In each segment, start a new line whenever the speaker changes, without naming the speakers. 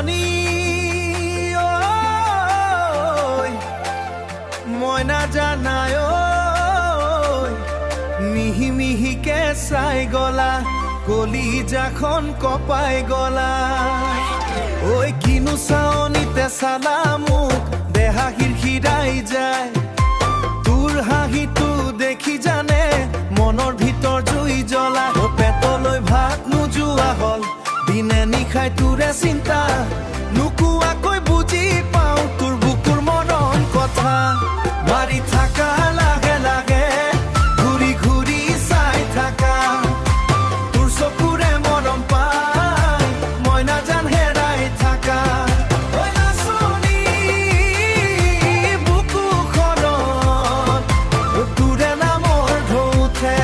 নাচনী মই নাজানাই মিহি মিহিকে চাই গলা কলিজাখন কপাই গলা ঐ কিনো চাৱনিতে চালা মোক দেহা হিৰহিৰাই যায় তোৰ হাঁহিটো দেখি জানে মনৰ ভিতৰ জুই জ্বলা পেটলৈ ভাত নোযোৱা হ'ল দিনে নিশাই তোৰে চিন্তা নোকোৱাকৈ বুজি পাওঁ তোৰ বুকুৰ মৰম কথা মাৰি থাকা লাহে লাহে ঘূৰি ঘূৰি চাই থাকা তোৰ চকুৰে মৰম পাই মই নাজান হেৰাই থাকা ঐ নাচনী বুকুখনত তোৰে নামৰ ঢৌ উঠে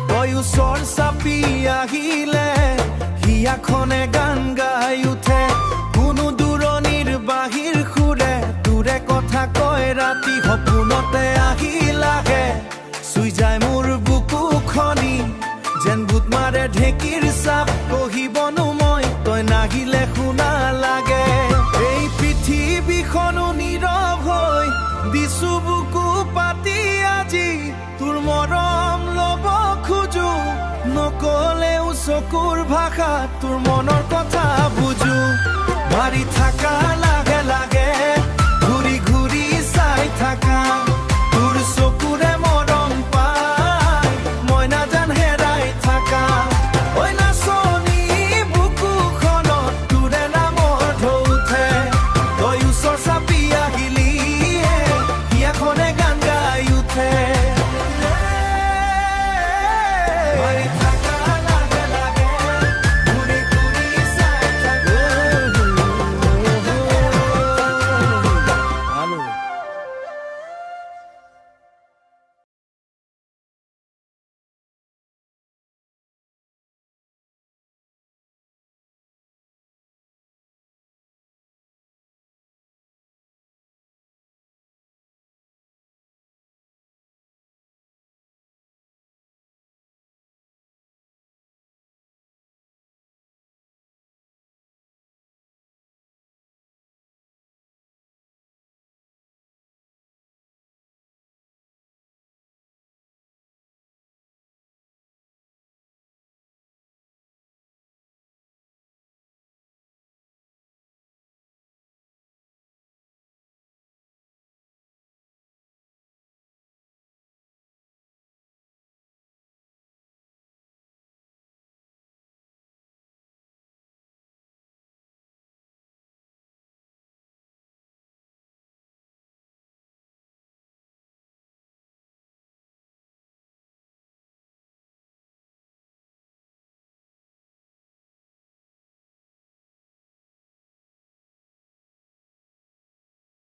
তই ওচৰ চাপি আহিলে হিয়াখনে গান গাই উঠে কোনো দূৰণিৰ বাহিৰ সুৰে তোৰে কথা কয় ৰাতি সপোনতে আহি লাগে চুই যায় মোৰ বুকুখনি যেন ভূত মাৰে ঢেঁকীৰ চাপ কহিবনো মই তই নাহিলে শুনা লাগে এই পৃথিৱীখনো নীৰৱ হৈ দিছো বুকু পাতি আজি তোৰ মৰম ল'ব খোজো নকলেও চকুৰ ভাষা তোৰ মনৰ কথা বুজো মাৰি থাকা লাহে লাহে